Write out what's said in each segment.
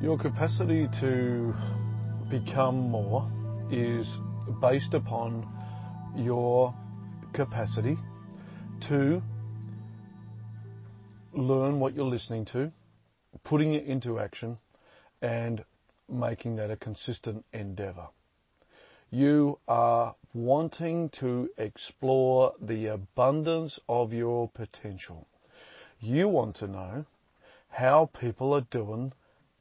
Your capacity to become more is based upon your capacity to learn what you're listening to, putting it into action, and making that a consistent endeavour. You are wanting to explore the abundance of your potential. You want to know how people are doing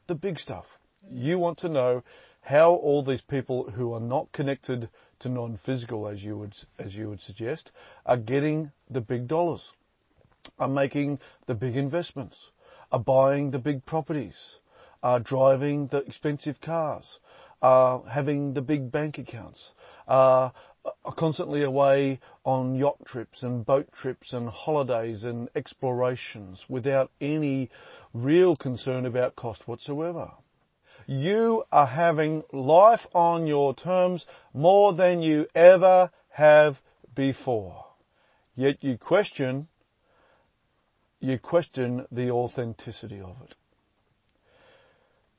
the big stuff. You want to know how all these people who are not connected to non-physical, as you would suggest, are getting the big dollars, are making the big investments, are buying the big properties, are driving the expensive cars, are having the big bank accounts, are constantly away on yacht trips and boat trips and holidays and explorations without any real concern about cost whatsoever. You are having life on your terms more than you ever have before. Yet you question the authenticity of it.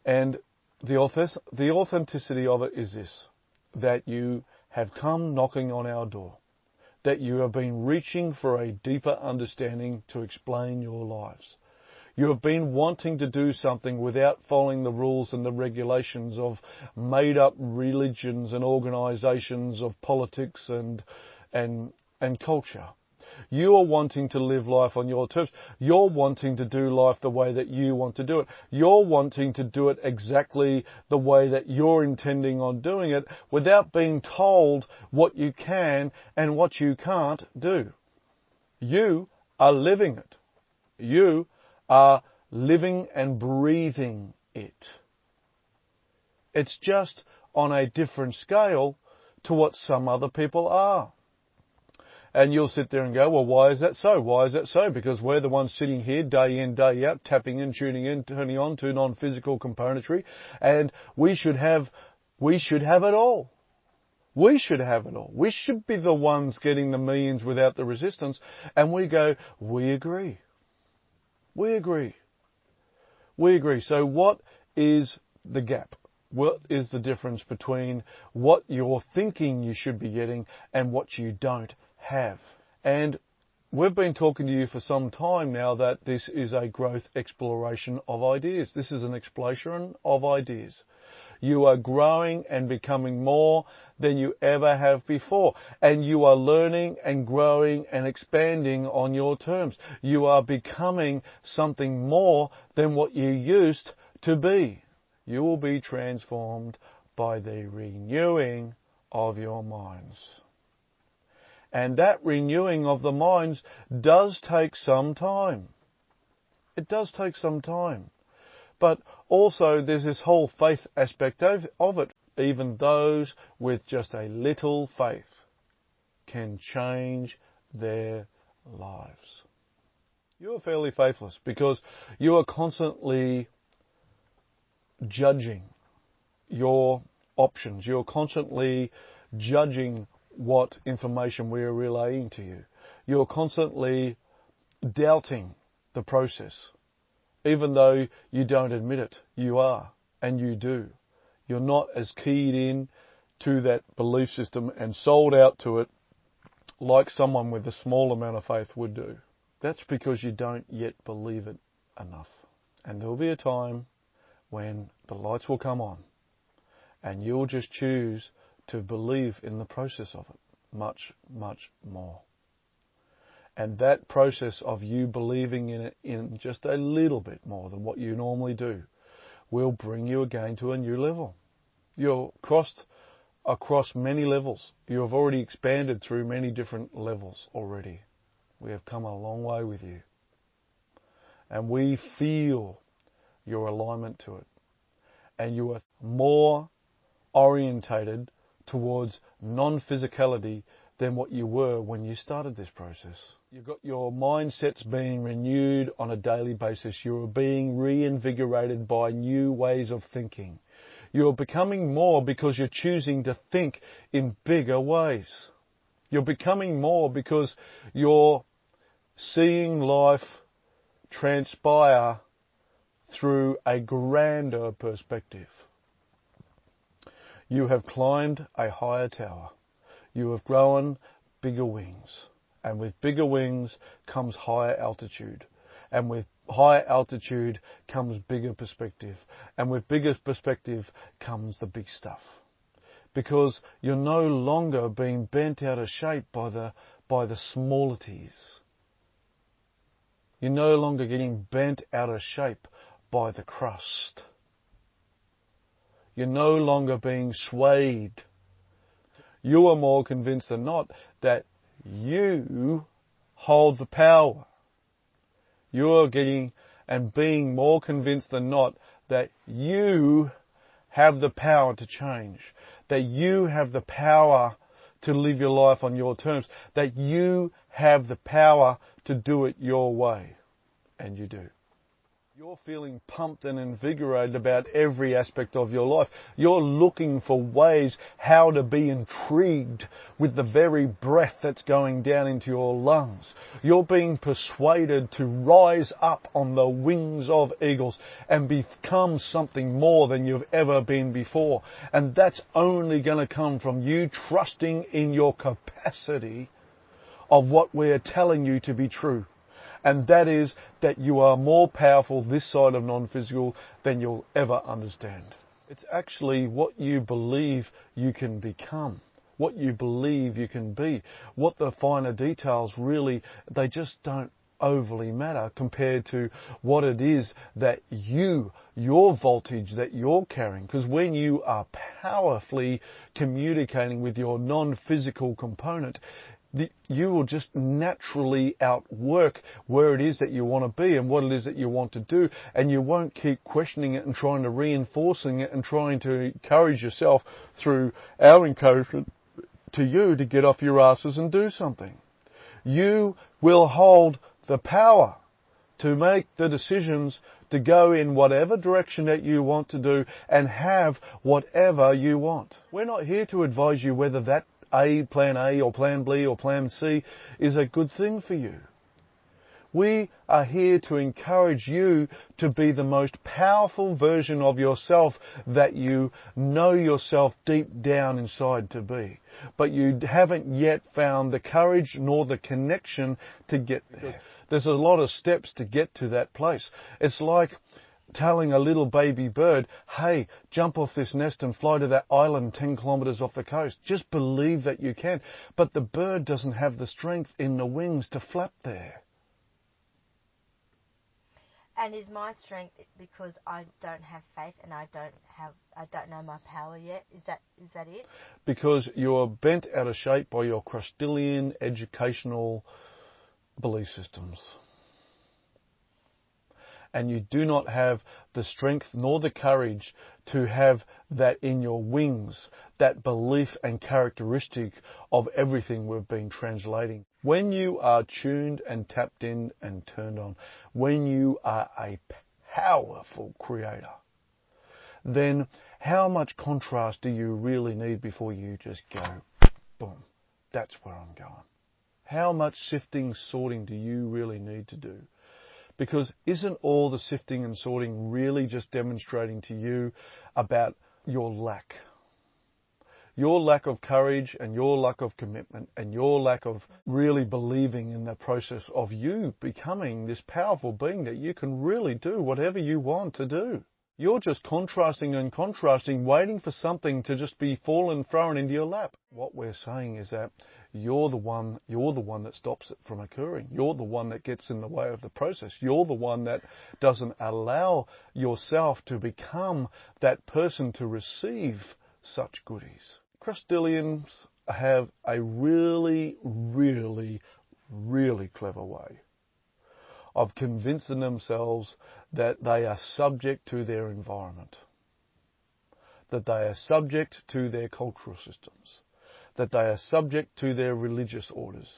And the authenticity of it is this, that you have come knocking on our door, that you have been reaching for a deeper understanding to explain your lives. You have been wanting to do something without following the rules and the regulations of made-up religions and organisations of politics and culture. You are wanting to live life on your terms. You're wanting to do life the way that you want to do it. You're wanting to do it exactly the way that you're intending on doing it without being told what you can and what you can't do. You are living it. You are living and breathing it. It's just on a different scale to what some other people are. And you'll sit there and go, well, why is that so? Why is that so? Because we're the ones sitting here day in, day out, tapping in, tuning in, turning on to non-physical componentry, and we should have it all. We should have it all. We should be the ones getting the millions without the resistance. And we go, we agree. We agree. We agree. So what is the gap? What is the difference between what you're thinking you should be getting and what you don't have? And we've been talking to you for some time now that this is a growth exploration of ideas. This is an exploration of ideas. You are growing and becoming more than you ever have before. And you are learning and growing and expanding on your terms. You are becoming something more than what you used to be. You will be transformed by the renewing of your minds. And that renewing of the minds does take some time. It does take some time. But also there's this whole faith aspect of it. Even those with just a little faith can change their lives. You are fairly faithless because you are constantly judging your options. You're constantly judging what information we are relaying to you. You're constantly doubting the process. Even though you don't admit it, you are, and you do. You're not as keyed in to that belief system and sold out to it like someone with a small amount of faith would do. That's because you don't yet believe it enough. And there will be a time when the lights will come on and you'll just choose to believe in the process of it much, much more. And that process of you believing in it in just a little bit more than what you normally do will bring you again to a new level. You're crossed across many levels. You have already expanded through many different levels already. We have come a long way with you. And we feel your alignment to it. And you are more orientated towards non-physicality than what you were when you started this process. You've got your mindsets being renewed on a daily basis. You're being reinvigorated by new ways of thinking. You're becoming more because you're choosing to think in bigger ways. You're becoming more because you're seeing life transpire through a grander perspective. You have climbed a higher tower. You have grown bigger wings. And with bigger wings comes higher altitude. And with higher altitude comes bigger perspective. And with bigger perspective comes the big stuff. Because you're no longer being bent out of shape by the smallities. You're no longer getting bent out of shape by the crust. You're no longer being swayed. You are more convinced than not that you hold the power. You are getting and being more convinced than not that you have the power to change, that you have the power to live your life on your terms, that you have the power to do it your way. And you do. You're feeling pumped and invigorated about every aspect of your life. You're looking for ways how to be intrigued with the very breath that's going down into your lungs. You're being persuaded to rise up on the wings of eagles and become something more than you've ever been before. And that's only going to come from you trusting in your capacity of what we're telling you to be true. And that is that you are more powerful this side of non-physical than you'll ever understand. It's actually what you believe you can become, what you believe you can be. What the finer details really, they just don't overly matter compared to what it is that your voltage that you're carrying. Because when you are powerfully communicating with your non-physical component, you will just naturally outwork where it is that you want to be and what it is that you want to do, and you won't keep questioning it and trying to reinforcing it and trying to encourage yourself through our encouragement to you to get off your asses and do something. You will hold the power to make the decisions to go in whatever direction that you want to do and have whatever you want. We're not here to advise you whether that plan A or plan B or plan C is a good thing for you. We are here to encourage you to be the most powerful version of yourself that you know yourself deep down inside to be. But you haven't yet found the courage nor the connection to get there. There's a lot of steps to get to that place. It's like telling a little baby bird, hey, jump off this nest and fly to that island 10 kilometres off the coast. Just believe that you can. But the bird doesn't have the strength in the wings to flap there. And is my strength because I don't have faith and I don't know my power yet? Is that it? Because you're bent out of shape by your Christilian educational belief systems. And you do not have the strength nor the courage to have that in your wings, that belief and characteristic of everything we've been translating. When you are tuned and tapped in and turned on, when you are a powerful creator, then how much contrast do you really need before you just go, boom, that's where I'm going? How much sifting, sorting do you really need to do? Because isn't all the sifting and sorting really just demonstrating to you about your lack? Your lack of courage and your lack of commitment and your lack of really believing in the process of you becoming this powerful being that you can really do whatever you want to do. You're just contrasting and contrasting, waiting for something to just be fallen, thrown into your lap. What we're saying is that you're the one that stops it from occurring. You're the one that gets in the way of the process. You're the one that doesn't allow yourself to become that person to receive such goodies. Christilians have a really, really, really clever way of convincing themselves that they are subject to their environment, that they are subject to their cultural systems, that they are subject to their religious orders,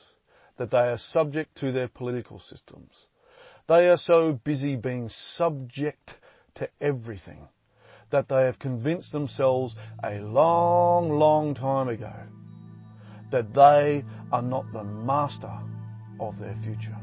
that they are subject to their political systems. They are so busy being subject to everything that they have convinced themselves a long, long time ago that they are not the master of their future.